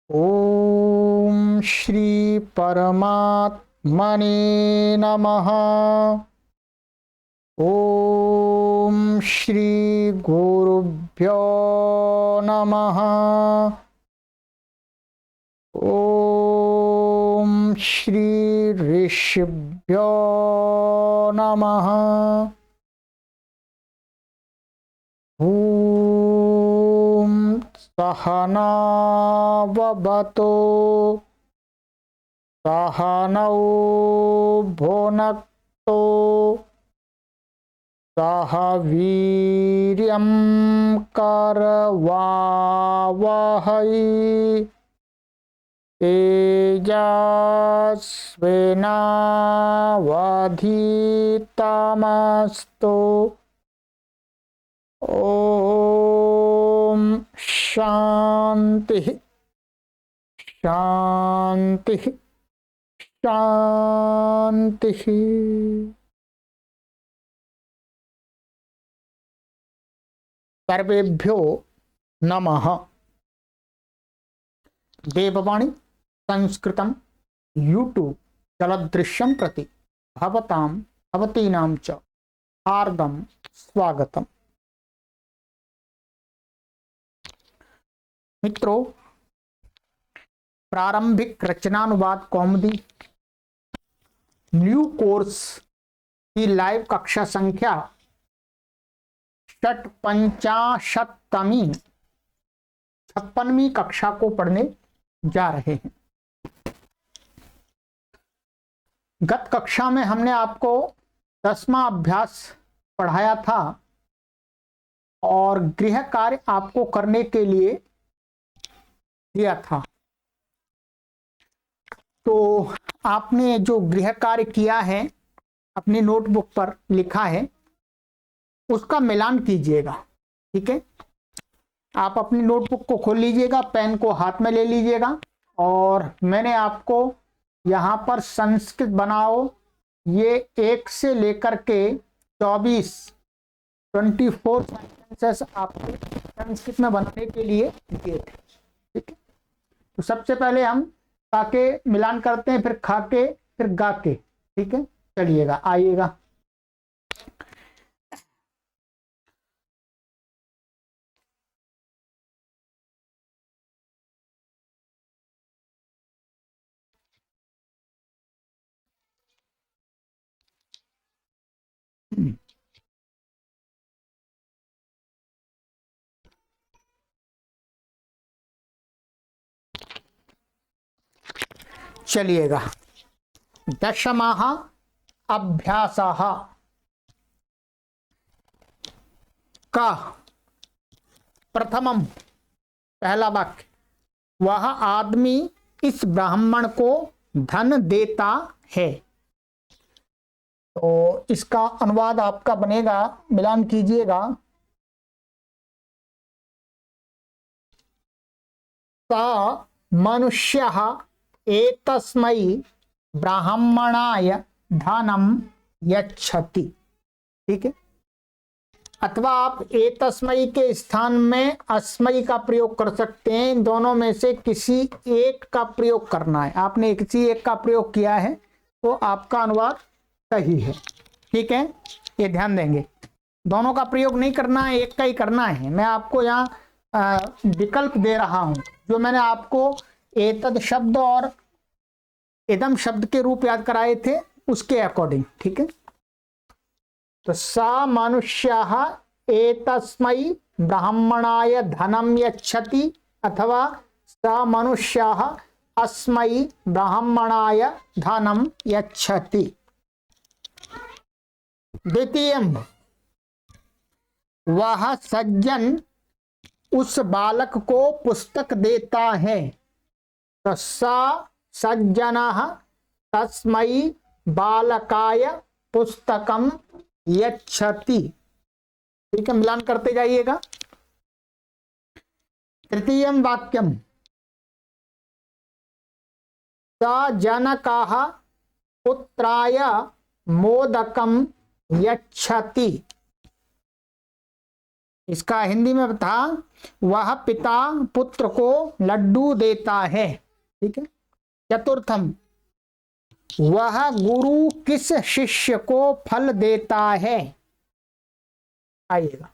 ओम श्री परमात्मने नमः। ओम श्री गुरुभ्यो नमः। ओम श्री ऋषिभ्यो नमः। ओम सहनाववतु सहनौ भुनक्तु सह वीर्यं करवावहै तेजस्विनावधीतमस्तु। ओम शांति शांति शांति। सर्वेभ्यो नमः। देववाणी संस्कृतं यूट्यूब चलदृश्यं प्रति भवतां भवतीनां च हार्दं स्वागतम्। मित्रों, प्रारंभिक रचनानुवाद कौमुदी न्यू कोर्स की लाइव कक्षा संख्या 56वीं कक्षा को पढ़ने जा रहे हैं। गत कक्षा में हमने आपको 10वां अभ्यास पढ़ाया था और गृह कार्य आपको करने के लिए दिया था। तो आपने जो गृह कार्य किया है अपनी नोटबुक पर लिखा है उसका मिलान कीजिएगा। ठीक है, आप अपनी नोटबुक को खोल लीजिएगा, पेन को हाथ में ले लीजिएगा और मैंने आपको यहाँ पर संस्कृत बनाओ ये 1 से लेकर के 24 सेंटेंसेस आपको संस्कृत में बनाने के लिए दिए थे। ठीक है, तो सबसे पहले हम का के मिलान करते हैं, फिर खा के, फिर गा के। ठीक है, चलिएगा, आइएगा। चलिएगा, दशमः अभ्यासः का प्रथमम पहला वाक्य, वह आदमी इस ब्राह्मण को धन देता है। तो इसका अनुवाद आपका बनेगा, मिलान कीजिएगा। सा मनुष्यः एतस्मै ब्राह्मणाय धनम यच्छति। ठीक है, अथवा आप एतस्मै के स्थान में अस्मै का प्रयोग कर सकते हैं। दोनों में से किसी एक का प्रयोग करना है। आपने किसी एक का प्रयोग किया है तो आपका अनुवाद सही है। ठीक है, ये ध्यान देंगे, दोनों का प्रयोग नहीं करना है, एक का ही करना है। मैं आपको यहाँ विकल्प दे रहा हूं, जो मैंने आपको एतद शब्द और इदम शब्द के रूप याद कराए थे उसके अकॉर्डिंग। ठीक है, तो सा मनुष्यः एतस्मै ब्राह्मणाय धनम यच्छति अथवा सा मनुष्यः अस्मै ब्राह्मणाय धनम यच्छति। द्वितीयम्, वह सज्जन उस बालक को पुस्तक देता है। तो सा सज्जनः तस्मै बालकाय पुस्तकम यच्छति। ठीक है, मिलान करते जाइएगा। तृतीयं वाक्यम, स जनकः पुत्राय मोदकम यच्छति। इसका हिंदी में था, वह पिता पुत्र को लड्डू देता है। ठीक है। चतुर्थम, वह गुरु किस शिष्य को फल देता है। आइएगा,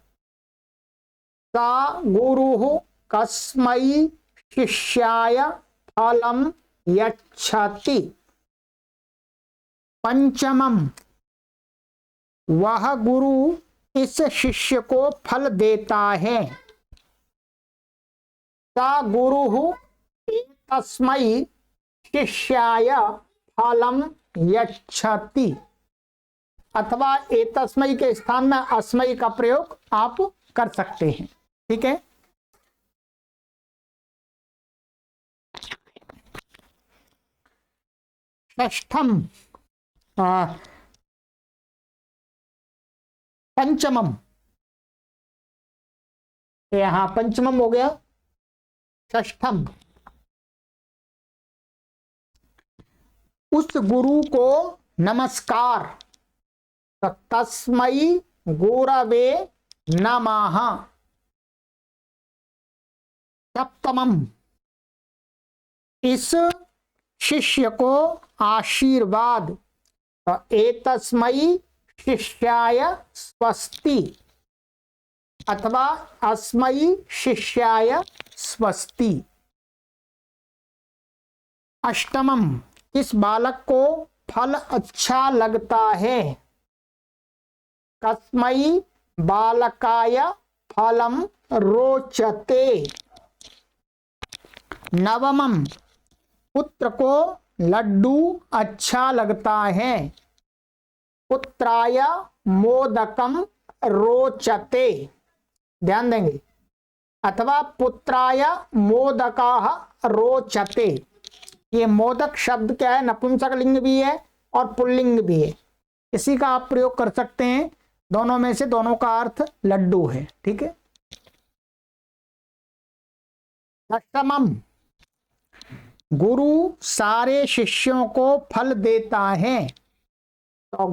सा गुरु कस्मै शिष्याय फलम यच्छति। पंचमम, वह गुरु इस शिष्य को फल देता है। सा गुरु तस्मै शिष्याय फलम यच्छति, अथवा एतस्मै के स्थान में अस्मै का प्रयोग आप कर सकते हैं। ठीक है। षष्ठम, पंचमम, यहां पंचमम हो गया। षष्ठम, उस गुरु को नमस्कार। तस्मै गुरवे नमः। सप्तमम, इस शिष्य को आशीर्वाद। एतस्मै शिष्याय स्वस्ति, अथवा अस्मै शिष्याय स्वस्ति। अष्टमम, इस बालक को फल अच्छा लगता है। कस्मै बालकाय फलम रोचते। नवमम, पुत्र को लड्डू अच्छा लगता है। पुत्राय मोदकम रोचते। ध्यान देंगे, अथवा पुत्राय मोदकाः रोचते। ये मोदक शब्द क्या है, नपुंसक लिंग भी है और पुल्लिंग भी है। इसी का आप प्रयोग कर सकते हैं, दोनों में से दोनों का अर्थ लड्डू है। ठीक है। अष्टमम, गुरु सारे शिष्यों को फल देता है। तो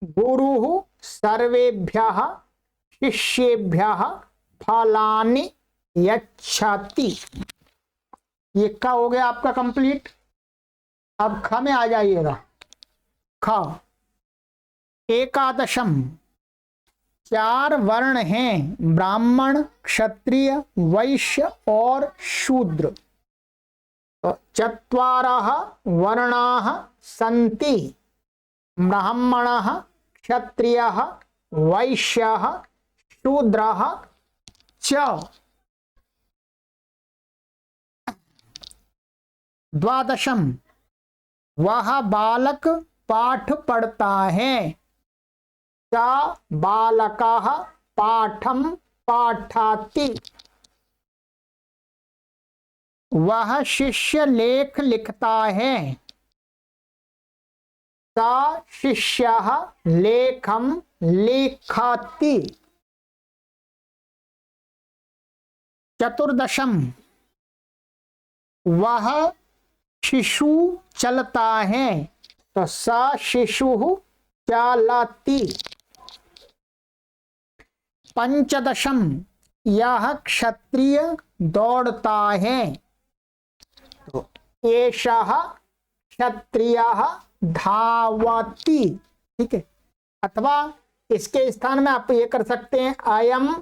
गुरु सर्वेभ्यः शिष्येभ्यः फलानि यच्छति। ये क हो गया आपका कंप्लीट। अब ख में आ जाइएगा। ख, एकादशम, 4 वर्ण हैं, ब्राह्मण, क्षत्रिय, वैश्य और शूद्र। तो चत्वारः वर्णाः सन्ति, ब्राह्मणः, क्षत्रियः, वैश्यः, शूद्रः च। द्वादशम, वह बालक पाठ पढ़ता है। स बालकः पाठम पाठाति। वह शिष्य लेख लिखता है। स शिष्यः लेखम लिखति। चतुर्दशम, वह शिशु चलता है। तो स शिशु चलति। पंचदशम, यह क्षत्रिय दौड़ता है। तो एषः क्षत्रियः धावति। ठीक है। अथवा इसके स्थान में आप ये कर सकते हैं, अयम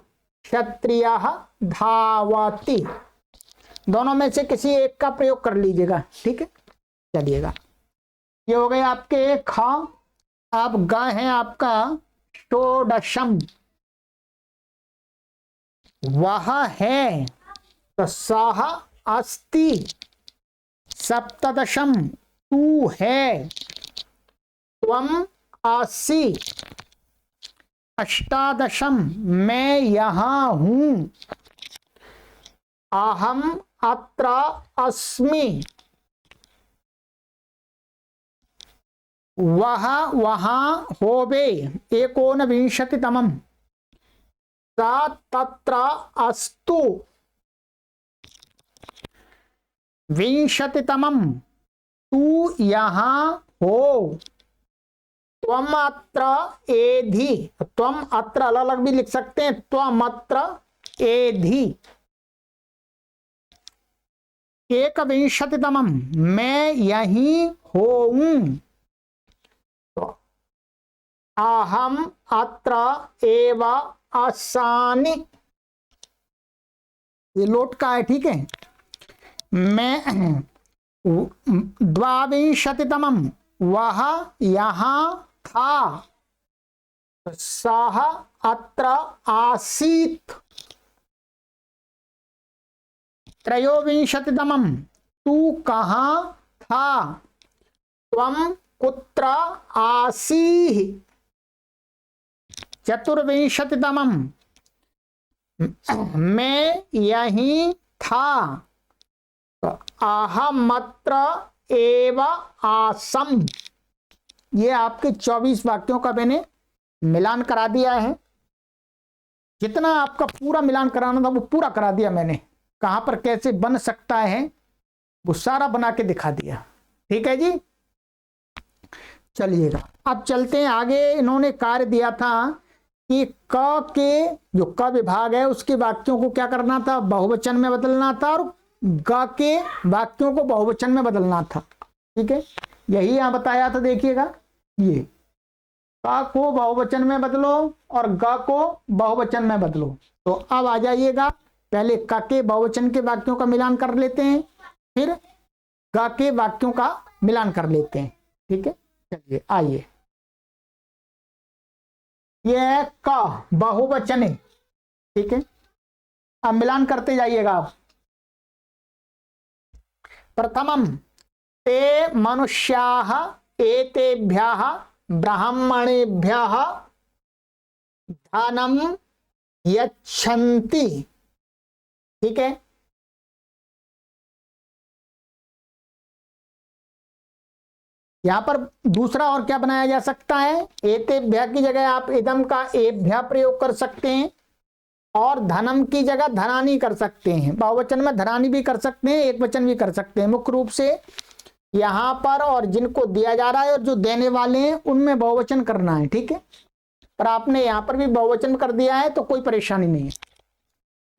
क्षत्रियः धावति। दोनों में से किसी एक का प्रयोग कर लीजिएगा। ठीक है। चलिएगा, ये हो गए आपके ख। अब ग है आपका षोडशम, वह है। तो सह अस्ति। सप्तदशम, तू है, त्वम असि। अष्टादशम, मैं यहाँ हूं, अहम अत्र अस्मि। वह वहां होबे। एकोनविंशतितमम्, सा तत्र अस्तु। विंशतितमम्, तू यहाँ हो। त्वम अत्र एधि, त्वम अत्र अलग अलग भी लिख सकते हैं, त्वम अत्र एधि एकविंशतितमम, मैं यही होऊं, तो अहम अत्र एव असानि, ये लोट का है, ठीक है। मैं द्वाविंशतितमम, वह यहां था, सह अत्र आसीत्, त्रयोविंशतितमम, तू कहां था, त्वम कुत्र आसीः, चतुर्विंशतितमम, मैं यहीं था, अहमत्र एव आसम। ये आपके 24 वाक्यों का मैंने मिलान करा दिया है। जितना आपका पूरा मिलान कराना था वो पूरा करा दिया मैंने। कहां पर कैसे बन सकता है वो सारा बना के दिखा दिया, ठीक है जी। चलिएगा अब चलते हैं आगे। इन्होंने कार्य दिया था कि क के जो क विभाग है उसके वाक्यों को क्या करना था, बहुवचन में बदलना था, और ग के वाक्यों को बहुवचन में बदलना था, ठीक है। यही यहां बताया था, देखिएगा, ये क को बहुवचन में बदलो और ग को बहुवचन में बदलो। तो अब आ जाइएगा, पहले क के बहुवचन के वाक्यों का मिलान कर लेते हैं, फिर ग के वाक्यों का मिलान कर लेते हैं, ठीक है। चलिए आइए, यह क बहुवचन है, ठीक है। अब मिलान करते जाइएगा आप। प्रथमम ते मनुष्याः एतेभ्यः ब्राह्मणेभ्यः धनम यच्छन्ति, ठीक है। यहां पर दूसरा और क्या बनाया जा सकता है, एतेभ्य की जगह आप इदम का एभ्य प्रयोग कर सकते हैं, और धनम की जगह धनानी कर सकते हैं। बहुवचन में धनानी भी कर सकते हैं, एक वचन भी कर सकते हैं। मुख्य रूप से यहां पर और जिनको दिया जा रहा है और जो देने वाले हैं उनमें बहुवचन करना है, ठीक है। पर आपने यहां पर भी बहुवचन कर दिया है तो कोई परेशानी नहीं है।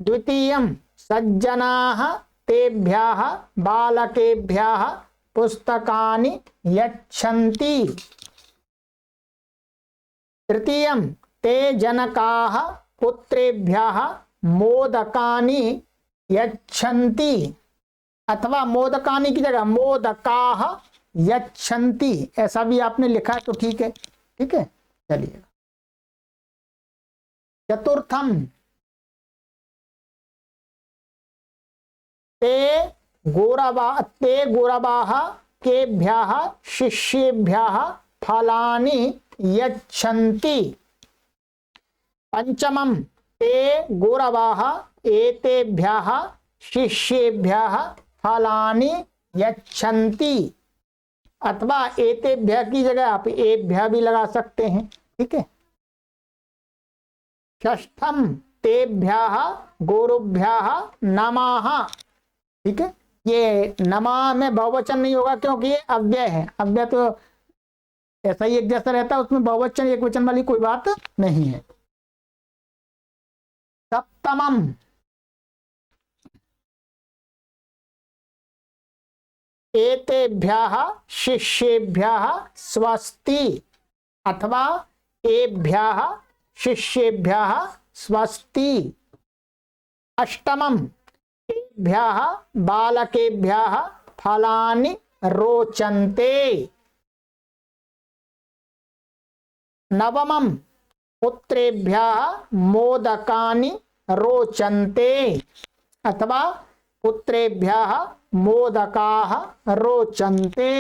द्वितीयम सज्जनाः तेभ्यः बालकेभ्यः पुस्तकानि यच्छन्ति। तृतीयम ते जनकाः पुत्रेभ्यः मोदकानि यच्छन्ति, अथवा मोदकानि की जगह मोदकाः यच्छन्ति, ऐसा भी आपने लिखा है तो ठीक है, ठीक है। चलिए चतुर्थम ते गोरवाः केभ्यः शिष्येभ्यः फलानि यच्छन्ति। पंचमम ते गोरवाः एतेभ्यः शिष्येभ्यः फलानि यच्छन्ति, अथवा एतेभ्यः की जगह आप एभ्यः भी लगा सकते हैं, ठीक है। षष्ठम तेभ्यः गोरुभ्यः नमः, ठीक है। ये नमा में बहुवचन नहीं होगा क्योंकि ये अव्यय है। अव्यय तो ऐसा ही एक जैसा रहता है, उसमें बहुवचन एक वचन वाली कोई बात नहीं है। सप्तमम एतेभ्यः शिष्येभ्यः स्वस्ति, अथवा एभ्यः शिष्येभ्यः स्वस्ति। अष्टमम एभ्यः बालकेभ्यः फलानि रोचन्ते। नवमम पुत्रेभ्यः मोदकानि रोचन्ते, अथवा पुत्रेभ्यः मोदकाः रोचन्ते।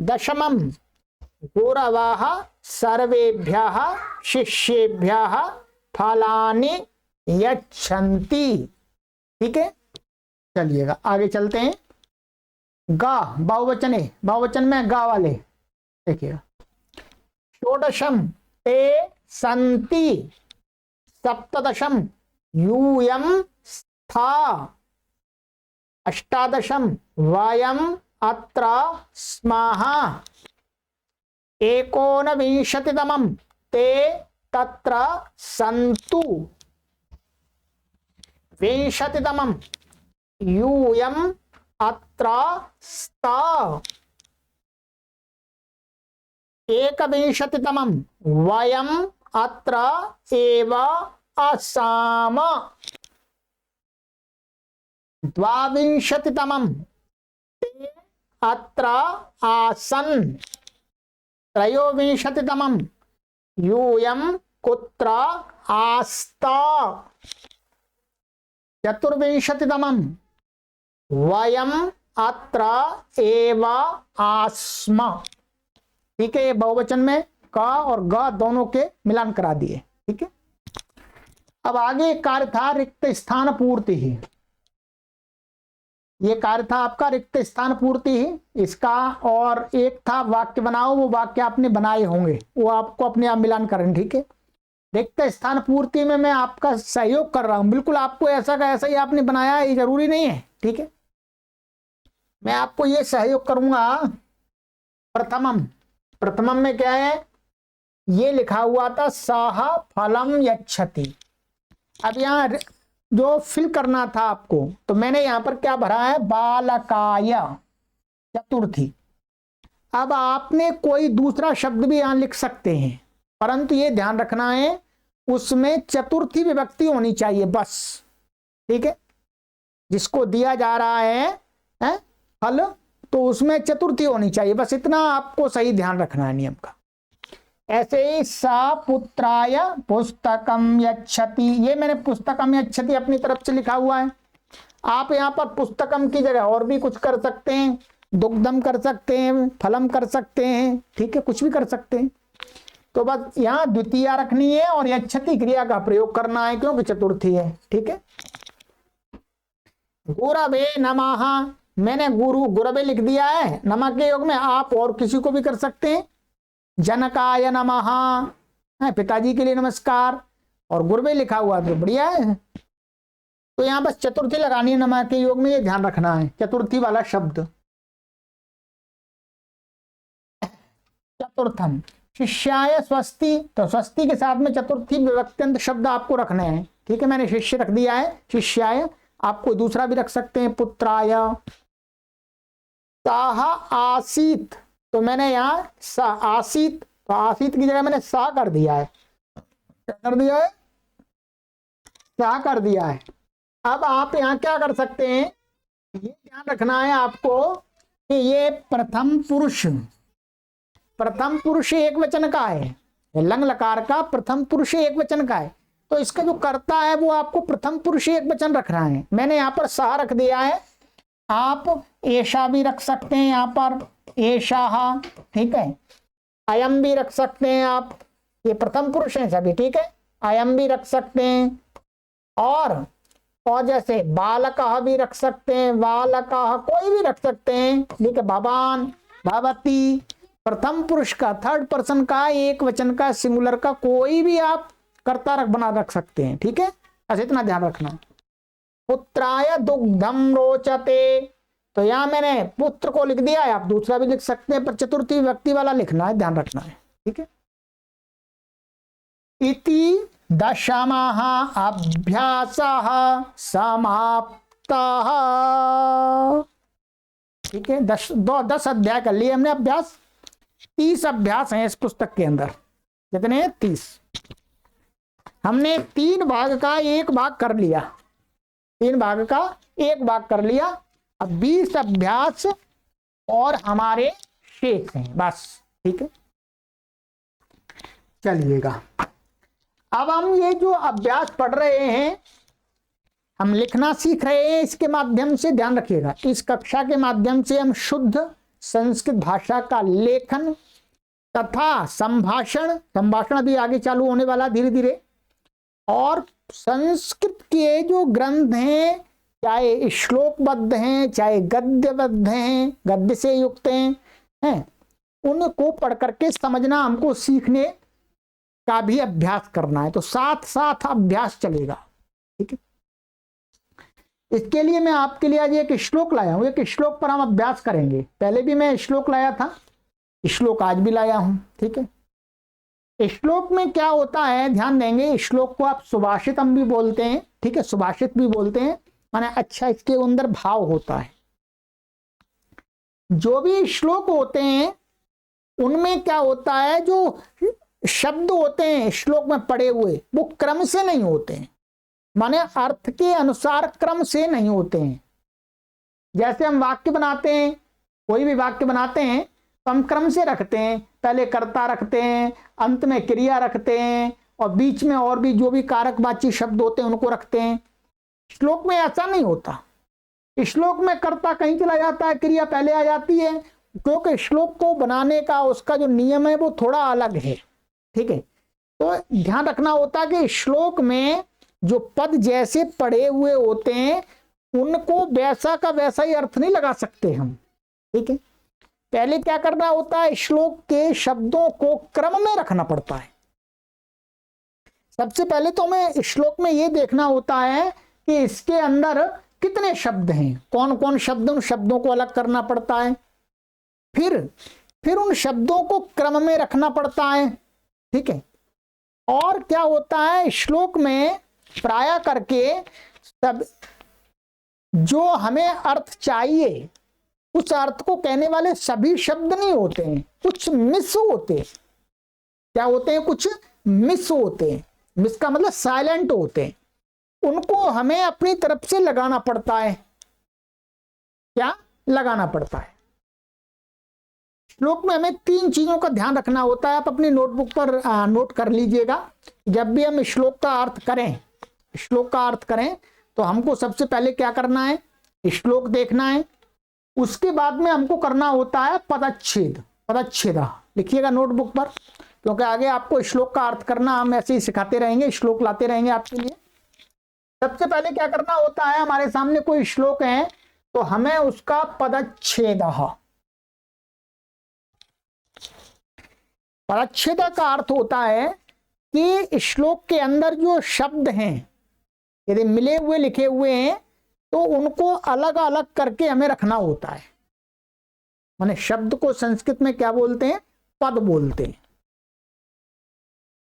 दशमम गोरवाः सर्वेभ्यः शिष्येभ्यः फलानि यच्छन्ति, ठीक है। चलिएगा आगे चलते हैं। गा बहुवचन है, बहुवचन में गा वाले देखिएगा। षोडशम ते सन्ति। सप्तदशम यूयम स्था। अष्टादशम वयम अत्र स्मः एकोनविंशतितमं ते तत्र सन्तु विंशतितमं यूयम् अत्र स्त एकविंशतितमं वयम् अत्र एव आसाम द्वाविंशतितमं ते अत्र आसन् त्रयोविंशतितमं यूयं कुत्र आस्त चतुर्विंशतितमं वयम् अत्र एव आस्म। ठीक है, ये बहुवचन में क और ग दोनों के मिलान करा दिए। ठीक है, अब आगे कार्य था रिक्त स्थान पूर्ति ही। ये कार्य था आपका रिक्त स्थान पूर्ति ही इसका, और एक था वाक्य बनाओ, वो वाक्य आपने बनाए होंगे, वो आपको अपने आप मिलान करें। ठीक है, रिक्त स्थान पूर्ति में मैं आपका सहयोग कर रहा हूं, बिल्कुल आपको ऐसा का ऐसा ही आपने बनाया है, ये जरूरी नहीं है। ठीक है, मैं आपको ये सहयोग करूंगा। प्रथमम में क्या है, ये लिखा हुआ था सह फलम यच्छति। अब यहाँ जो फिल करना था आपको, तो मैंने यहां पर क्या भरा है, बालकाय चतुर्थी। अब आपने कोई दूसरा शब्द भी यहां लिख सकते हैं, परंतु ये ध्यान रखना है उसमें चतुर्थी विभक्ति होनी चाहिए बस। ठीक है, जिसको दिया जा रहा है फल, तो उसमें चतुर्थी होनी चाहिए, बस इतना आपको सही ध्यान रखना है नियम का। ऐसे ही सा पुत्राय पुस्तकम यच्छति, ये मैंने पुस्तकम यच्छति अपनी तरफ से लिखा हुआ है। आप यहाँ पर पुस्तकम की जगह और भी कुछ कर सकते हैं, दुग्धम कर सकते हैं, फलम कर सकते हैं। ठीक है, कुछ भी कर सकते हैं। तो बस यहाँ द्वितीया रखनी है और यच्छति क्रिया का प्रयोग करना है, क्योंकि चतुर्थी है। ठीक है, गुरवे नमः, मैंने गुरवे लिख दिया है, नमः के योग में आप और किसी को भी कर सकते हैं। जनकाय नमः, पिताजी के लिए नमस्कार, और गुरवे लिखा हुआ तो बढ़िया है। तो यहां बस चतुर्थी लगानी है नमः के योग में, ये ध्यान रखना है, चतुर्थी वाला शब्द। चतुर्थम शिष्याय स्वस्ति, तो स्वस्ति के साथ में चतुर्थी विभक्त्यंत शब्द आपको रखने हैं। ठीक है, मैंने शिष्य रख दिया है, शिष्याय, आपको दूसरा भी रख सकते हैं, पुत्राय। साह आसीत, तो मैंने यहाँ आसीत, तो आसीत की जगह मैंने सा कर दिया है। क्या कर दिया है, सा कर दिया है। अब आप यहाँ क्या कर सकते हैं, ये ध्यान रखना है आपको कि ये प्रथम पुरुष एक वचन का है, लंग लकार का प्रथम पुरुष एक वचन का है, तो इसका जो कर्ता है वो आपको प्रथम पुरुष एक वचन रखना है। मैंने यहाँ पर सा रख दिया है, आप ऐशा भी रख सकते हैं, यहाँ पर ऐशा। ठीक है, अयम भी रख सकते हैं आप, ये प्रथम पुरुष है सभी। ठीक है, अयम भी रख सकते हैं, और जैसे बालकः भी रख सकते हैं, बालकः कोई भी रख सकते हैं। ठीक है, भवान, भवती, प्रथम पुरुष का, थर्ड पर्सन का, एक वचन का, सिंगुलर का, कोई भी आप कर्ता रख सकते हैं। ठीक है, बस इतना ध्यान रखना। पुत्राय दुग्धम रोचते, तो यहां मैंने पुत्र को लिख दिया है, आप दूसरा भी लिख सकते हैं, पर चतुर्थी व्यक्ति वाला लिखना है, ध्यान रखना है। ठीक है, इति दशमः अभ्यासः समाप्तः। ठीक है, 10 अध्याय कर लिए हमने अभ्यास। 30 अभ्यास हैं इस पुस्तक के अंदर। कितने हैं, 30। हमने 3 भाग का 1 भाग कर लिया, 3 भाग का 1 भाग कर लिया। अब 20 अभ्यास और हमारे शेष हैं बस। ठीक है, चलिएगा। अब हम ये जो अभ्यास पढ़ रहे हैं, हम लिखना सीख रहे हैं, इसके माध्यम से ध्यान रखिएगा, इस कक्षा के माध्यम से हम शुद्ध संस्कृत भाषा का लेखन तथा संभाषण भी आगे चालू होने वाला धीरे धीरे, और संस्कृत के जो ग्रंथ हैं, चाहे श्लोकबद्ध हैं चाहे गद्यबद्ध हैं, गद्य से युक्त हैं, उनको पढ़ करके समझना हमको सीखने का भी अभ्यास करना है। तो साथ साथ अभ्यास चलेगा। ठीक है, इसके लिए मैं आपके लिए आज एक श्लोक लाया हूं। एक श्लोक पर हम अभ्यास करेंगे। पहले भी मैं श्लोक लाया था, श्लोक आज भी लाया हूं। ठीक है, श्लोक में क्या होता है ध्यान देंगे। श्लोक को आप सुभाषितम भी बोलते हैं, ठीक है, सुभाषित भी बोलते हैं, माने अच्छा इसके अंदर भाव होता है। जो भी श्लोक होते हैं उनमें क्या होता है, जो शब्द होते हैं श्लोक में पड़े हुए वो क्रम से नहीं होते हैं, माने अर्थ के अनुसार क्रम से नहीं होते हैं। जैसे हम वाक्य बनाते हैं, कोई भी वाक्य बनाते हैं तो हम क्रम से रखते हैं, पहले कर्ता रखते हैं, अंत में क्रिया रखते हैं और बीच में और भी जो भी कारकवाची शब्द होते हैं उनको रखते हैं। श्लोक में ऐसा नहीं होता। श्लोक में कर्ता कहीं चला जाता है, क्रिया पहले आ जाती है, क्योंकि श्लोक को बनाने का उसका जो नियम है वो थोड़ा अलग है। ठीक है, तो ध्यान रखना होता है कि श्लोक में जो पद जैसे पड़े हुए होते हैं उनको वैसा का वैसा ही अर्थ नहीं लगा सकते हम। ठीक है, पहले क्या करना होता है, श्लोक के शब्दों को क्रम में रखना पड़ता है। सबसे पहले तो हमें श्लोक में यह देखना होता है कि इसके अंदर कितने शब्द हैं, कौन कौन शब्द, उन शब्दों को अलग करना पड़ता है। फिर उन शब्दों को क्रम में रखना पड़ता है। ठीक है, और क्या होता है श्लोक में प्राय करके सब जो हमें अर्थ चाहिए उस अर्थ को कहने वाले सभी शब्द नहीं होते हैं, कुछ मिस होते हैं। क्या होते हैं, कुछ मिस होते हैं। मिस का मतलब साइलेंट होते हैं, उनको हमें अपनी तरफ से लगाना पड़ता है। क्या लगाना पड़ता है, श्लोक में हमें 3 चीजों का ध्यान रखना होता है। आप अपनी नोटबुक पर नोट कर लीजिएगा। जब भी हम श्लोक का अर्थ करें तो हमको सबसे पहले क्या करना है, श्लोक देखना है। उसके बाद में हमको करना होता है पदच्छेद लिखिएगा नोटबुक पर, क्योंकि आगे आपको श्लोक का अर्थ करना हम ऐसे ही सिखाते रहेंगे, श्लोक लाते रहेंगे आपके लिए। सबसे पहले क्या करना होता है, हमारे सामने कोई श्लोक है तो हमें उसका पदच्छेद का अर्थ होता है कि श्लोक के अंदर जो शब्द हैं यदि मिले हुए लिखे हुए हैं तो उनको अलग अलग करके हमें रखना होता है। माने शब्द को संस्कृत में क्या बोलते हैं, पद बोलते हैं।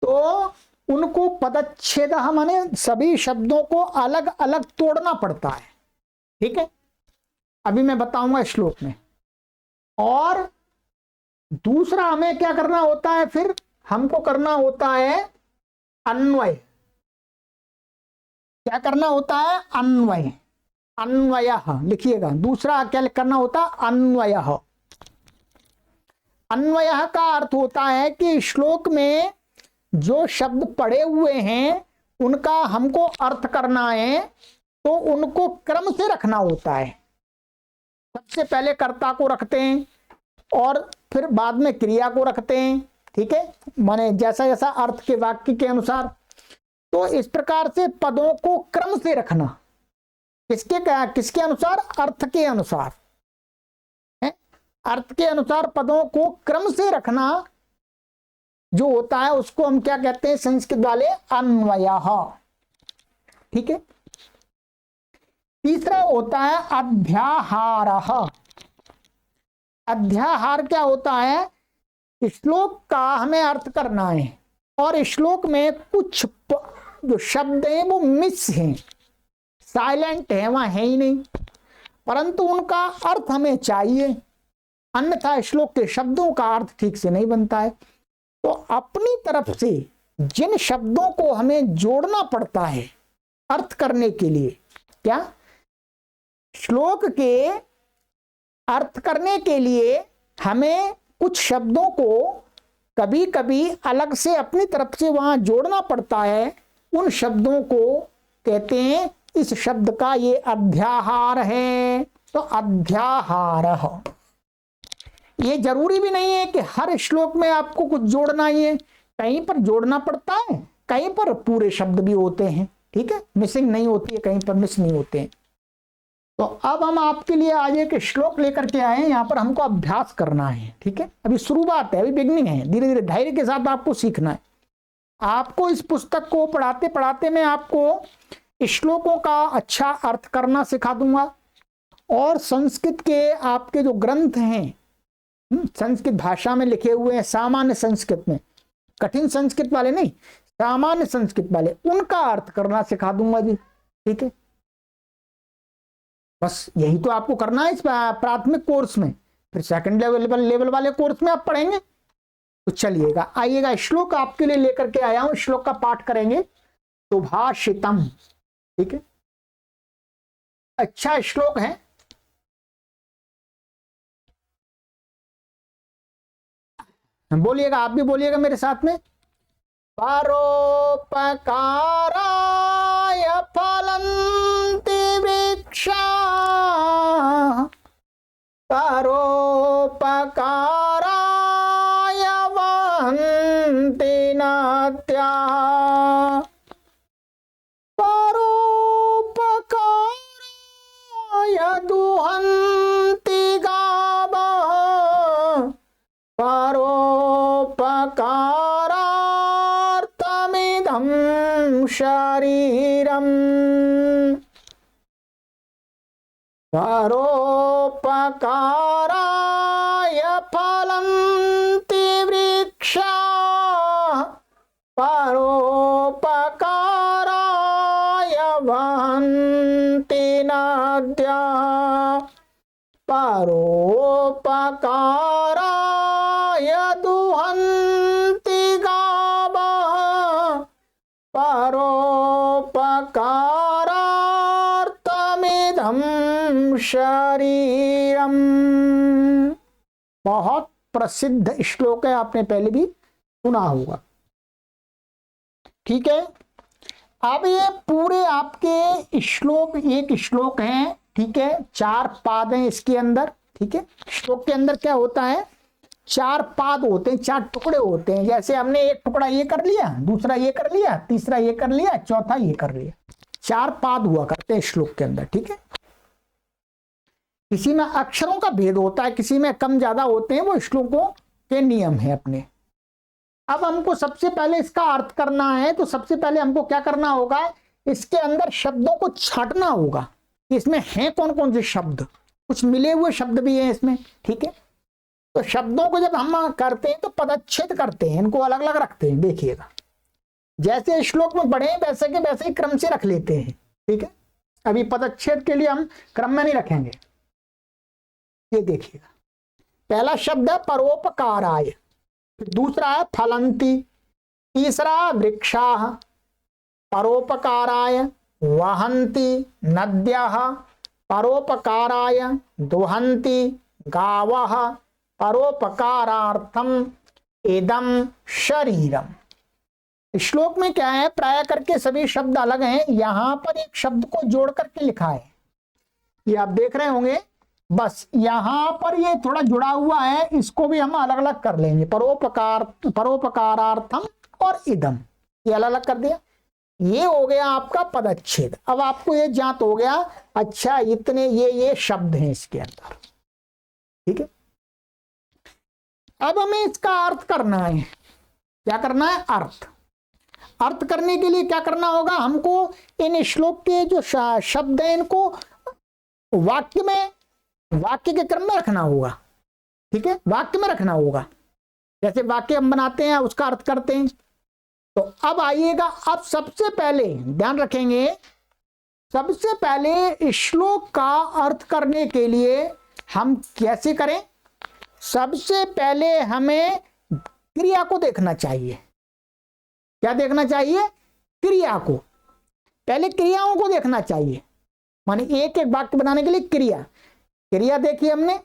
तो उनको पदच्छेद माने सभी शब्दों को अलग अलग तोड़ना पड़ता है। ठीक है, अभी मैं बताऊंगा श्लोक में। और दूसरा हमें क्या करना होता है, फिर हमको करना होता है अन्वय। क्या करना होता है, अन्वय लिखिएगा। दूसरा क्या करना होता है, अन्वय का अर्थ होता है कि श्लोक में जो शब्द पड़े हुए हैं उनका हमको अर्थ करना है तो उनको क्रम से रखना होता है। सबसे पहले कर्ता को रखते हैं और फिर बाद में क्रिया को रखते हैं। ठीक है, माने जैसा जैसा अर्थ के वाक्य के अनुसार। तो इस प्रकार से पदों को क्रम से रखना, किसके अनुसार, अर्थ के अनुसार है। अर्थ के अनुसार पदों को क्रम से रखना जो होता है उसको हम क्या कहते हैं संस्कृत वाले, अन्वयः। ठीक है, तीसरा होता है अध्याहारः। अध्याहार क्या होता है, श्लोक का हमें अर्थ करना है और श्लोक में कुछ जो शब्द हैं वो मिस हैं, साइलेंट है, वहां है ही नहीं, परंतु उनका अर्थ हमें चाहिए, अन्यथा श्लोक के शब्दों का अर्थ ठीक से नहीं बनता है। तो अपनी तरफ से जिन शब्दों को हमें जोड़ना पड़ता है अर्थ करने के लिए, क्या श्लोक के अर्थ करने के लिए हमें कुछ शब्दों को कभी कभी अलग से अपनी तरफ से वहां जोड़ना पड़ता है। उन शब्दों को कहते हैं, इस शब्द का ये अध्याहार है, तो अध्याहार। ये जरूरी भी नहीं है कि हर श्लोक में आपको कुछ जोड़ना ही है, कहीं पर जोड़ना पड़ता है, कहीं पर पूरे शब्द भी होते हैं। ठीक है, मिसिंग नहीं होती है, कहीं पर मिस नहीं होते हैं। तो अब हम आपके लिए आज एक श्लोक लेकर के आए हैं, यहाँ पर हमको अभ्यास करना है। ठीक है, अभी शुरुआत है, अभी बिगनिंग है, धीरे धीरे धैर्य के साथ आपको सीखना है। आपको इस पुस्तक को पढ़ाते पढ़ाते मैं आपको श्लोकों का अच्छा अर्थ करना सिखा दूंगा, और संस्कृत के आपके जो ग्रंथ हैं संस्कृत भाषा में लिखे हुए हैं, सामान्य संस्कृत में, कठिन संस्कृत वाले नहीं, सामान्य संस्कृत वाले, उनका अर्थ करना सिखा दूंगा जी। ठीक है, बस यही तो आपको करना है इस प्राथमिक कोर्स में। फिर सेकंड लेवल वाले कोर्स में आप पढ़ेंगे। तो चलिएगा, आइएगा, श्लोक आपके लिए लेकर के आया हूं, श्लोक का पाठ करेंगे। सुभाषितम, ठीक है, अच्छा श्लोक है। बोलिएगा, आप भी बोलिएगा मेरे साथ में। परोपकाराय फलन्ति वृक्षा, परोपकाराय वहन्ति नद्याः, परोपकाराय दुहन्ति गावः, परोपकारार्थमिदं शरीरम्, परोपकाराय फलन्ति वृक्षाः, परोपकाराय वहन्ति नद्याः, परोपकाराय दुहन्ति गावः, परोपकारार्थमिदं शरीरम्। बहुत प्रसिद्ध श्लोक है, आपने पहले भी सुना होगा। ठीक है, अब ये पूरे आपके श्लोक, एक श्लोक है, ठीक है, 4 पाद हैं इसके अंदर। ठीक है, श्लोक के अंदर क्या होता है, 4 पाद होते हैं, 4 टुकड़े होते हैं। जैसे हमने एक टुकड़ा ये कर लिया, दूसरा ये कर लिया, तीसरा ये कर लिया, चौथा ये कर लिया, 4 पाद हुआ करते हैं श्लोक के अंदर। ठीक है, किसी में अक्षरों का भेद होता है, किसी में कम ज्यादा होते हैं, वो श्लोकों के नियम है अपने। अब हमको सबसे पहले इसका अर्थ करना है, तो सबसे पहले हमको क्या करना होगा, इसके अंदर शब्दों को छांटना होगा कि इसमें हैं कौन कौन से शब्द, कुछ मिले हुए शब्द भी हैं इसमें। ठीक है, तो शब्दों को जब हम करते हैं तो पदच्छेद करते हैं, इनको अलग अलग रखते हैं। देखिएगा, जैसे श्लोक में बढ़े वैसे के वैसे ही क्रम से रख लेते हैं। ठीक है, अभी पदच्छेद के लिए हम क्रम में नहीं रखेंगे। ये देखिएगा, पहला शब्द है परोपकाराय, दूसरा है फलंती, तीसरा वृक्षाः, परोपकाराय वहन्ति नद्यः, परोपकाराय दुहन्ति गावः, परोपकारार्थम इदं शरीरम। श्लोक में क्या है, प्राय करके सभी शब्द अलग हैं, यहां पर एक शब्द को जोड़ करके लिखा है, ये आप देख रहे होंगे। बस यहां पर ये थोड़ा जुड़ा हुआ है, इसको भी हम अलग अलग कर लेंगे, परोपकारार्थम और इदम, ये अलग अलग कर दिया। ये हो गया आपका पदच्छेद। अब आपको ये ज्ञात हो गया, अच्छा इतने ये शब्द हैं इसके अंदर। ठीक है, अब हमें इसका अर्थ करना है। क्या करना है, अर्थ करने के लिए क्या करना होगा, हमको इन श्लोक के जो शब्द हैं इनको वाक्य के क्रम में रखना होगा। ठीक है, वाक्य में रखना होगा, जैसे वाक्य हम बनाते हैं उसका अर्थ करते हैं। तो अब आइएगा, अब सबसे पहले ध्यान रखेंगे, सबसे पहले श्लोक का अर्थ करने के लिए हम कैसे करें, सबसे पहले हमें क्रिया को देखना चाहिए। क्या देखना चाहिए, क्रिया को, पहले क्रियाओं को देखना चाहिए। माने एक एक वाक्य बनाने के लिए क्रिया देखी हमने,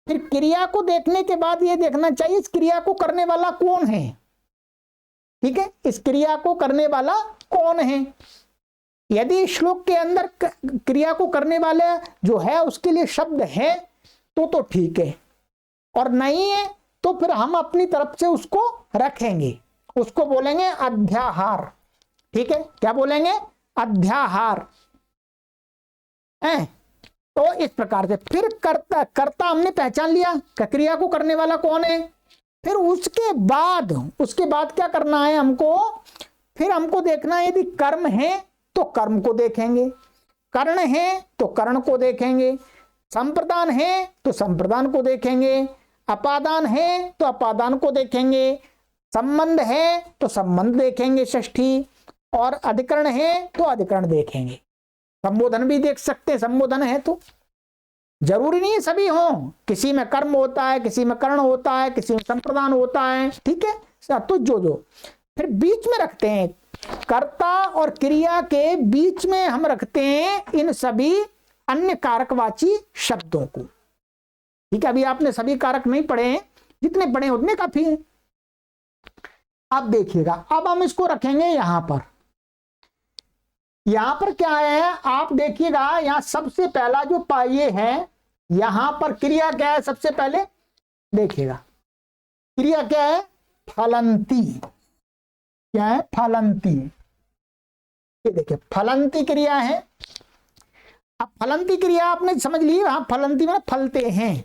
फिर क्रिया को देखने के बाद ये देखना चाहिए इस क्रिया को करने वाला कौन है। ठीक है, इस क्रिया को करने वाला कौन है। यदि श्लोक के अंदर क्रिया को करने वाला जो है उसके लिए शब्द है तो ठीक है, और नहीं है तो फिर हम अपनी तरफ से उसको रखेंगे, उसको बोलेंगे अध्याहार। ठीक है, क्या बोलेंगे, अध्याहार। तो इस प्रकार से फिर कर्ता हमने पहचान लिया, क्रिया को करने वाला कौन है। फिर उसके बाद क्या करना है हमको, फिर हमको देखना है यदि कर्म है तो कर्म को देखेंगे, कर्ण है तो कर्ण को देखेंगे, संप्रदान है तो संप्रदान को देखेंगे, अपादान है तो अपादान को देखेंगे, संबंध है तो संबंध देखेंगे षष्ठी, और अधिकरण है तो अधिकरण देखेंगे। संबोधन भी देख सकते हैं, संबोधन है तो जरूरी नहीं सभी हो, किसी में कर्म होता है, किसी में कर्ण होता है, किसी में संप्रदान होता है, ठीक है। तो जो फिर बीच में रखते हैं, कर्ता और क्रिया के बीच में हम रखते हैं इन सभी अन्य कारकवाची शब्दों को, ठीक है। अभी आपने सभी कारक नहीं पढ़े हैं, जितने पढ़े हैं उतने काफी हैं। अब देखिएगा, अब हम इसको रखेंगे यहां पर। यहां पर क्या है, आप देखिएगा, यहां सबसे पहला जो ये है, यहां पर क्रिया क्या है, सबसे पहले देखिएगा क्रिया क्या है, फलंती। क्या है, फलंती। ये देखिए फलंती क्रिया है। अब फलंती क्रिया आपने समझ ली, हाँ, फलंती में फलते हैं,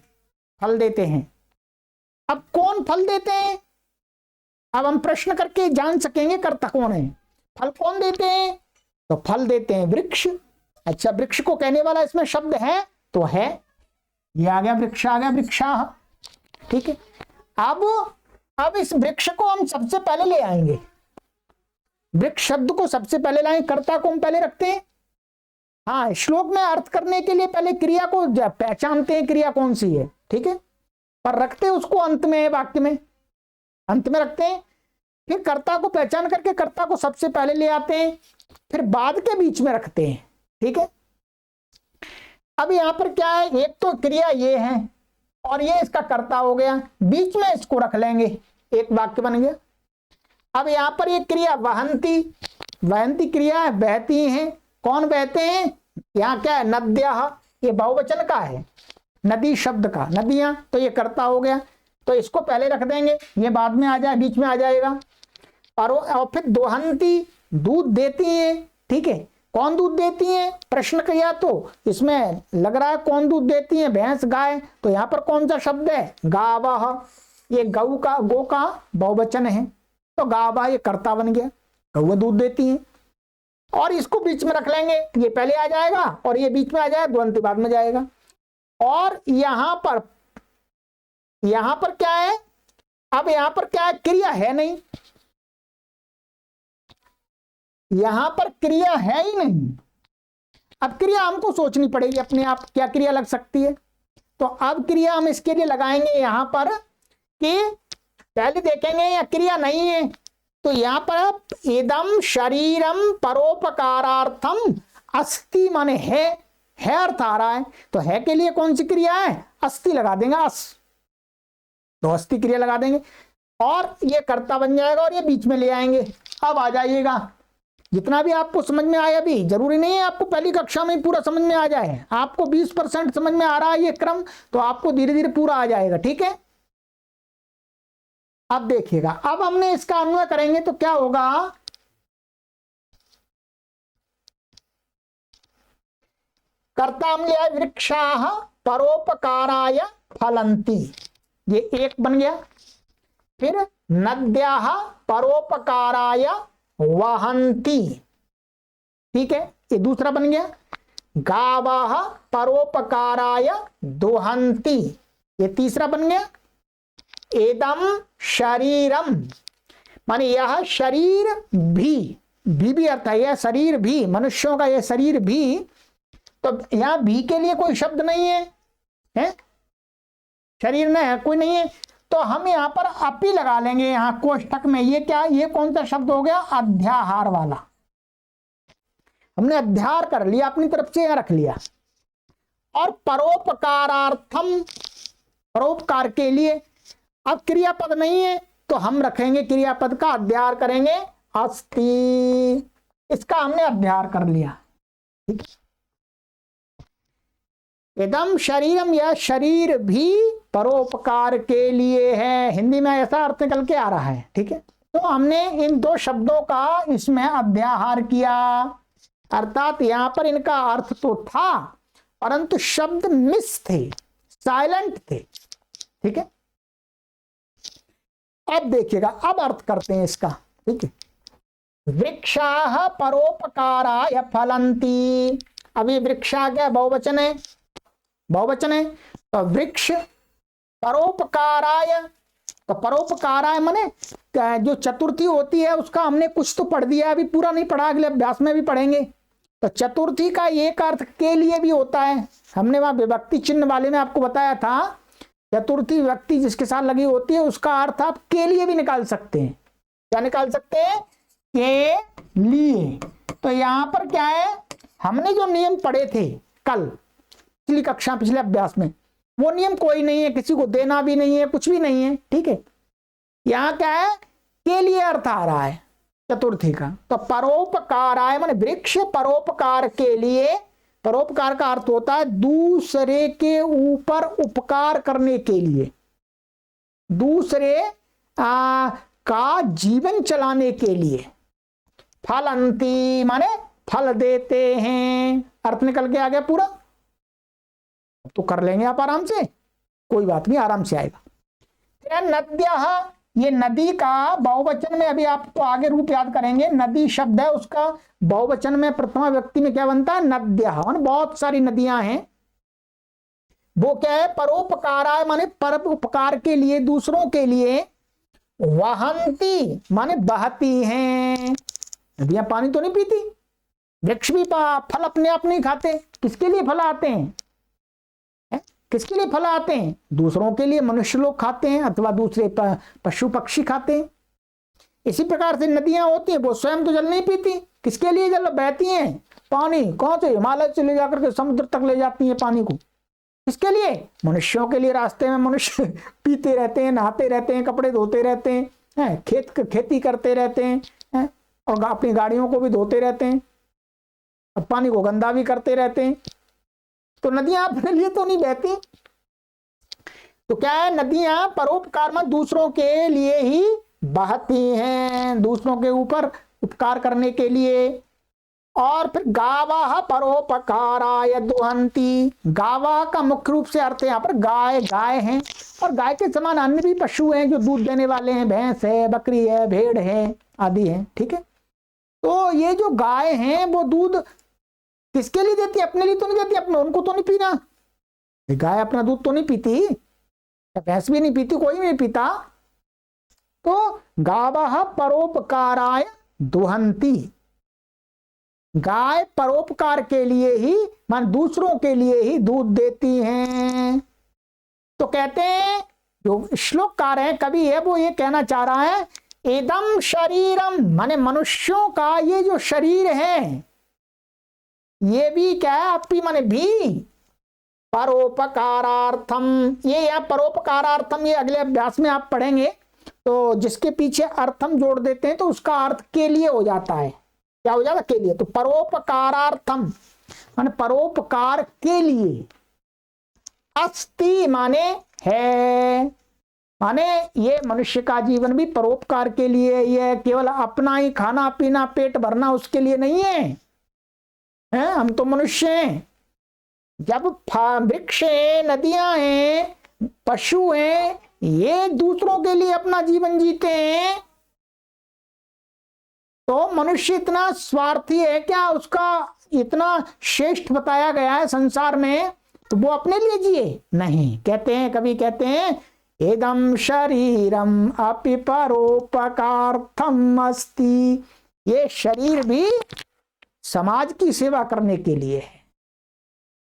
फल देते हैं। अब कौन फल देते हैं, अब हम प्रश्न करके जान सकेंगे कर्ता कौन है। फल कौन देते हैं, तो फल देते हैं वृक्ष। अच्छा, वृक्ष को कहने वाला इसमें शब्द है तो है, ये आ गया वृक्ष, आ गया वृक्षा, ठीक है। अब इस वृक्ष को हम सबसे पहले ले आएंगे, वृक्ष शब्द को सबसे पहले लाएंगे, कर्ता को हम पहले रखते हैं। हाँ, श्लोक में अर्थ करने के लिए पहले क्रिया को पहचानते हैं, क्रिया कौन सी है, ठीक है, पर रखते उसको अंत में, वाक्य में अंत में रखते हैं। फिर कर्ता को पहचान करके कर्ता को सबसे पहले ले आते हैं, फिर बाद के बीच में रखते हैं, ठीक है। अब यहां पर क्या है, एक तो क्रिया ये है और ये इसका कर्ता हो गया, बीच में इसको रख लेंगे, एक वाक्य बन गया। अब यहां पर ये क्रिया वहंती, वहंती क्रिया है, बहती हैं। कौन बहते हैं, यहाँ क्या है, नद्याः, ये बहुवचन का है, नदी शब्द का, नदियां, तो ये कर्ता हो गया, तो इसको पहले रख देंगे, ये बाद में आ जाए, बीच में आ जाएगा। और फिर दोहंती, दूध देती है, ठीक है। कौन दूध देती है, प्रश्न किया तो इसमें लग रहा है कौन दूध देती है, भैंस, गाय, तो यहाँ पर कौन सा शब्द है, गावः, ये गौ का, गो का बहुवचन है, तो गावः ये कर्ता बन गया, गौ दूध देती है। और इसको बीच में रख लेंगे, ये पहले आ जाएगा और ये बीच में आ जाएगा, द्वंद्व बाद में जाएगा। और यहां पर क्या है, अब यहां पर क्या है, क्रिया है नहीं, यहां पर क्रिया है ही नहीं। अब क्रिया हमको सोचनी पड़ेगी अपने आप, क्या क्रिया लग सकती है। तो अब क्रिया हम इसके लिए लगाएंगे यहां पर कि पहले देखेंगे या क्रिया नहीं है, तो यहां पर इदम शरीरम परोपकारार्थम अस्ति, माने है अर्थ आ रहा है, तो है के लिए कौन सी क्रिया है, अस्ति लगा देंगे, तो अस्ति क्रिया लगा देंगे और ये कर्ता बन जाएगा और ये बीच में ले आएंगे। अब आ जाइएगा, जितना भी आपको समझ में आया, अभी जरूरी नहीं है आपको पहली कक्षा में पूरा समझ में आ जाए, आपको 20% समझ में आ रहा है ये क्रम, तो आपको धीरे धीरे पूरा आ जाएगा, ठीक है। अब देखिएगा, अब हमने इसका अन्वय करेंगे तो क्या होगा, कर्ता हम लिया वृक्षाः परोपकाराय फलंती, ये एक बन गया। फिर नद्याः परोपकाराय वहंती, ठीक है, ये दूसरा बन गया। गावः परोपकाराय दोहंती, ये तीसरा बन गया। एदम शरीरम, माने यह शरीर भी अर्थ है, यह शरीर भी, मनुष्यों का यह शरीर भी, तो यहां भी के लिए कोई शब्द नहीं है, शरीर में है कोई नहीं है, तो हम यहां पर अपी लगा लेंगे यहां कोष्ठक में। ये क्या, ये कौन सा शब्द हो गया, अध्याहार वाला, हमने अध्याहार कर लिया अपनी तरफ से, यहां रख लिया। और परोपकारार्थम, परोपकार के लिए, अब क्रियापद नहीं है तो हम रखेंगे क्रियापद का अध्याहार करेंगे अस्ति, इसका हमने अध्याहार कर लिया, ठीक है। इदम शरीरम, यह शरीर भी परोपकार के लिए है, हिंदी में ऐसा अर्थ निकल के आ रहा है, ठीक है। तो हमने इन दो शब्दों का इसमें अध्याहार किया, अर्थात यहां पर इनका अर्थ तो था परंतु शब्द मिस थे, साइलेंट थे, ठीक है। अब देखिएगा, अब अर्थ करते हैं इसका, ठीक है। वृक्षाः परोपकाराय फलन्ति। अभी वृक्षा क्या बहुवचन है, बहुवचन है, तो वृक्ष परोपकाराय, तो परोपकाराय माने जो चतुर्थी होती है उसका हमने कुछ तो पढ़ दिया, अभी पूरा नहीं पढ़ा, अगले अभ्यास में भी पढ़ेंगे। तो चतुर्थी का एक अर्थ के लिए भी होता है, हमने वहां विभक्ति चिन्ह वाले में आपको बताया था, चतुर्थी विभक्ति जिसके साथ लगी होती है उसका अर्थ आप के लिए भी निकाल सकते हैं। क्या निकाल सकते हैं? के लिए। तो यहां पर क्या है, हमने जो नियम पढ़े थे कल पिछली कक्षा पिछले अभ्यास में, वो नियम कोई नहीं है, किसी को देना भी नहीं है, कुछ भी नहीं है, ठीक है। यहां क्या है, के लिए अर्थ आ रहा है चतुर्थी का। तो परोपकाराय माने वृक्ष परोपकार के लिए, परोपकार का अर्थ होता है दूसरे के ऊपर उपकार करने के लिए, दूसरे का जीवन चलाने के लिए। फलंती माने फल देते हैं, अर्थ निकल के आ गया पूरा। तो कर लेंगे आप आराम से, कोई बात नहीं, आराम से आएगा। नद्यः, ये नदी का बहुवचन में अभी आपको आगे रूप याद करेंगे। नदी शब्द है, उसका बहुवचन में प्रथमा व्यक्ति में क्या बनता है? नद्यः। बहुत सारी नदियां हैं, वो क्या है? परोपकाराय माने पर उपकार के लिए, दूसरों के लिए। वहंती माने बहती हैं। नदियां पानी तो नहीं पीती, वृक्ष भी फल अपने आप नहीं खाते, किसके लिए फल आते हैं? किसके लिए फल आते हैं? दूसरों के लिए, मनुष्य लोग खाते हैं अथवा दूसरे पशु पक्षी खाते हैं। इसी प्रकार से नदियां होती हैं, वो स्वयं तो जल नहीं पीती, किसके लिए जल बहती हैं? पानी कौन से? हिमालय से ले जाकर के समुद्र तक ले जाती है पानी को, किसके लिए? मनुष्यों के लिए। रास्ते में मनुष्य पीते रहते हैं, नहाते रहते हैं, कपड़े धोते रहते हैं, खेती करते रहते हैं, और अपनी गाड़ियों को भी धोते रहते हैं, और पानी को गंदा भी करते रहते हैं। तो नदियां अपने लिए तो नहीं बहती। तो क्या है, नदियां परोपकार में दूसरों के लिए ही बहती हैं, दूसरों के ऊपर उपकार करने के लिए। और फिर गावाः परोपकाराय दुहंती। गावा का मुख्य रूप से अर्थ यहाँ पर गाय, गाय हैं, और गाय के समान अन्य भी पशु हैं जो दूध देने वाले हैं, भैंस है, बकरी है, भेड़ है आदि हैं, ठीक है। तो ये जो गाय हैं वो दूध किसके लिए देती है? अपने लिए तो नहीं देती, अपने उनको तो नहीं पीना। गाय अपना दूध तो नहीं पीती, भैंस भी नहीं पीती, कोई नहीं पीता। तो गावाः परोपकाराय दुहंती, गाय परोपकार के लिए ही, मान दूसरों के लिए ही दूध देती हैं। तो कहते हैं, जो श्लोककार है, कवि है, वो ये कहना चाह रहा है, इदम शरीरम माने मनुष्यों का ये जो शरीर है, ये भी क्या है? अपी माने भी, परोपकारार्थम। ये या परोपकारार्थम, ये अगले अभ्यास में आप पढ़ेंगे। तो जिसके पीछे अर्थम जोड़ देते हैं तो उसका अर्थ के लिए हो जाता है। क्या हो जाता? के लिए। तो परोपकारार्थम माने परोपकार के लिए। अस्ति माने है, माने ये मनुष्य का जीवन भी परोपकार के लिए। ये केवल अपना ही खाना पीना पेट भरना उसके लिए नहीं है, हम तो मनुष्य हैं। जब वृक्ष हैं, नदियां हैं, पशु हैं, ये दूसरों के लिए अपना जीवन जीते हैं, तो मनुष्य इतना स्वार्थी है क्या? उसका इतना श्रेष्ठ बताया गया है संसार में, तो वो अपने लिए जिए नहीं। कहते हैं, कभी कहते हैं, इदं शरीरम अपि परोपकार्थम अस्ति। ये शरीर भी समाज की सेवा करने के लिए है,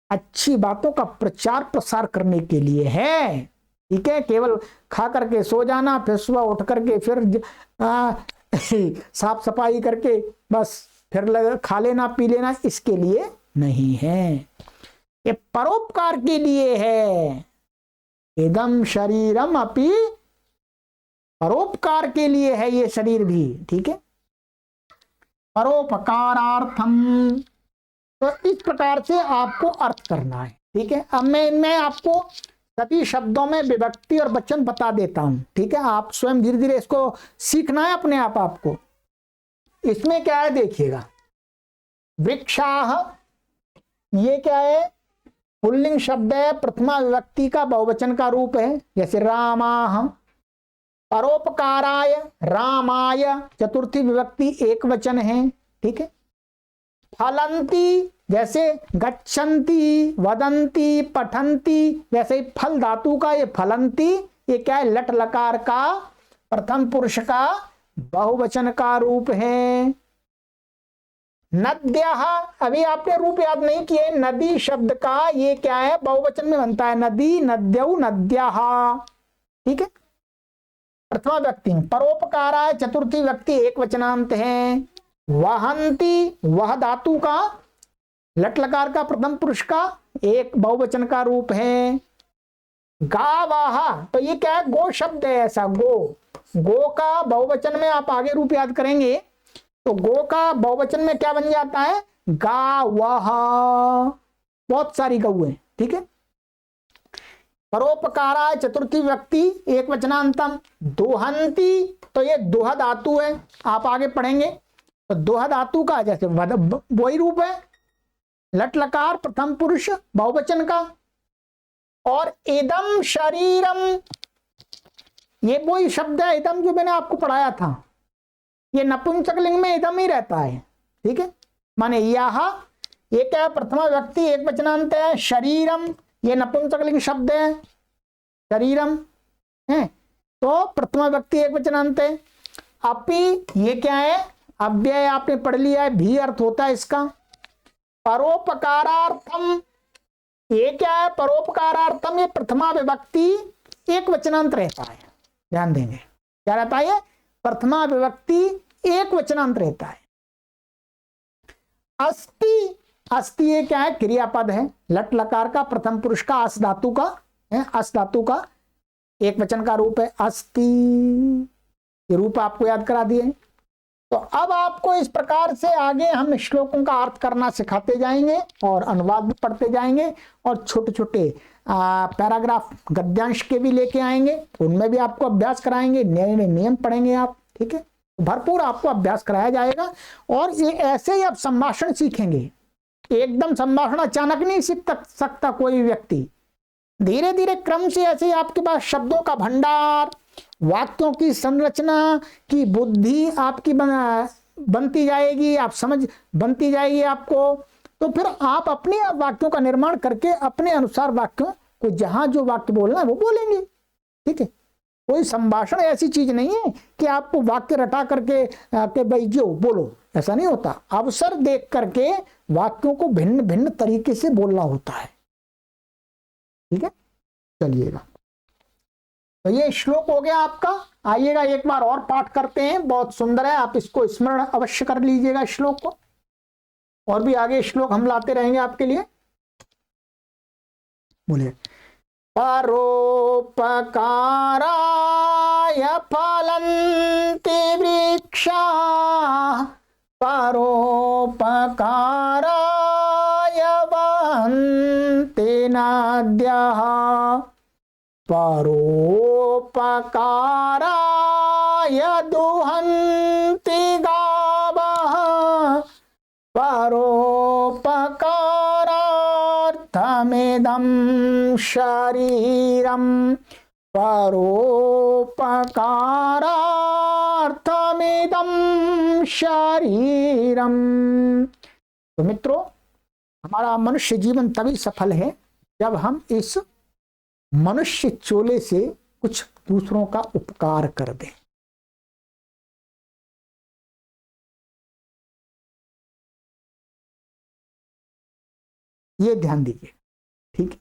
अच्छी बातों का प्रचार प्रसार करने के लिए है, ठीक है। केवल खा करके सो जाना, फिर सुबह उठ करके फिर साफ सफाई करके बस फिर खा लेना पी लेना, इसके लिए नहीं है, ये परोपकार के लिए है। इदम शरीरम अपि, परोपकार के लिए है ये शरीर भी, ठीक है। परोपकारार्थम, तो इस प्रकार से आपको अर्थ करना है, ठीक है। अब मैं इनमें आपको सभी शब्दों में विभक्ति और वचन बता देता हूं, ठीक है। आप स्वयं धीरे धीरे इसको सीखना है अपने आप आपको। इसमें क्या है देखिएगा, वृक्षाः, ये क्या है? पुल्लिंग शब्द है, प्रथमा विभक्ति का बहुवचन का रूप है, जैसे रामाः, परोपकाराय रामाय चतुर्थी विभक्ति एक वचन है, ठीक है। फलंती जैसे गच्छन्ति, वदंती, पठंती, वैसे फल धातु का ये फलंती, ये क्या है, लट लकार का प्रथम पुरुष का बहुवचन का रूप है। नद्यः, अभी आपने रूप याद नहीं किए, नदी शब्द का ये क्या है, बहुवचन में बनता है, नदी, नद्यौ, नद्यः, ठीक है, प्रथमा व्यक्ति। परोपकाराय चतुर्थी व्यक्ति एक वचनांत है। वहंती, वह धातु का लट लकार का प्रथम पुरुष का एक बहुवचन का रूप है। गावाहा, तो ये क्या है, गो शब्द है, ऐसा गो, गो का बहुवचन में आप आगे रूप याद करेंगे तो गो का बहुवचन में क्या बन जाता है, गावह, बहुत सारी गऊ है, ठीक है। परोपकारा चतुर्थी व्यक्ति एक वचनांतम। दोहंती, तो ये दोहा धातु है, आप आगे पढ़ेंगे तो दोहा धातु का जैसे वही रूप है, लट लकार प्रथम पुरुष बहुवचन का। और इदम शरीरम, ये वही शब्द है इदम जो मैंने आपको पढ़ाया था, ये नपुंसकलिंग में इदम ही रहता है, ठीक है, माने यह, ये क्या है, प्रथमा व्यक्ति एक वचनांत है। शरीरम, ये नपुंसकलिंग शब्द है, शरीरम है तो प्रथमा व्यक्ति एक वचनांत है। अपि, ये क्या है, अव्यय आपने पढ़ लिया है, भी अर्थ होता है इसका। परोपकारार्थम, ये क्या है, परोपकारार्थम, ये प्रथमा विभक्ति एक वचनांत रहता है, ध्यान देंगे, क्या रहता है, प्रथमा विभक्ति एक वचनांत रहता है। अस्ति, अस्ति ये क्या है, क्रियापद है, लट लकार का प्रथम पुरुष का अस धातु का है, अस धातु का एक वचन का रूप है अस्ति, ये रूप आपको याद करा दिए। तो अब आपको इस प्रकार से आगे हम श्लोकों का अर्थ करना सिखाते जाएंगे और अनुवाद भी पढ़ते जाएंगे और छोटे छोटे पैराग्राफ गद्यांश के भी लेके आएंगे, उनमें भी आपको अभ्यास कराएंगे, नए नए नियम पढ़ेंगे आप, ठीक है, भरपूर आपको अभ्यास कराया जाएगा। और ये ऐसे ही आप संभाषण सीखेंगे, एकदम संभाषण अचानक नहीं सीख सकता कोई व्यक्ति, धीरे धीरे क्रम से ऐसे ही आपके पास शब्दों का भंडार, वाक्यों की संरचना की बुद्धि आपकी बनती जाएगी, आप समझ बनती जाएगी आपको, तो फिर आप अपने वाक्यों का निर्माण करके अपने अनुसार वाक्यों को, जहां जो वाक्य बोलना है वो बोलेंगे, ठीक है। कोई संभाषण ऐसी चीज नहीं है कि आपको वाक्य रटा करके के भाई जो बोलो, ऐसा नहीं होता, अवसर देख करके वाक्यों को भिन्न भिन्न तरीके से बोलना होता है, ठीक है। चलिएगा, तो ये श्लोक हो गया आपका। आइएगा एक बार और पाठ करते हैं, बहुत सुंदर है, आप इसको स्मरण अवश्य कर लीजिएगा श्लोक को, और भी आगे श्लोक हम लाते रहेंगे आपके लिए। बोलिए, परोपकाराय फलन्ति वृक्षा, परोपकाराय वहन्ति नद्यः, परोपकाराय दुहन्ति गावः, परोपकारार्थमिदं शरीरं, परोपकारार्थमिदं शरीरम। तो मित्रों, हमारा मनुष्य जीवन तभी सफल है जब हम इस मनुष्य चोले से कुछ दूसरों का उपकार कर दें। ये ध्यान दीजिए, ठीक है।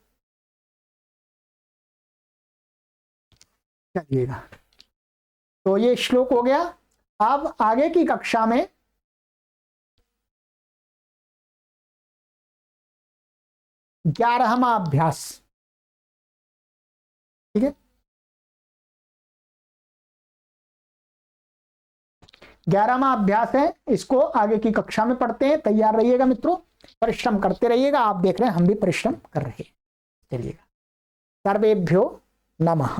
चलिएगा, तो ये श्लोक हो गया। अब आगे की कक्षा में 11वां अभ्यास, ठीक है, 11वां अभ्यास है, इसको आगे की कक्षा में पढ़ते हैं। तैयार रहिएगा मित्रों, परिश्रम करते रहिएगा, आप देख रहे हैं हम भी परिश्रम कर रहे हैं। चलिएगा, सर्वेभ्यो नमः।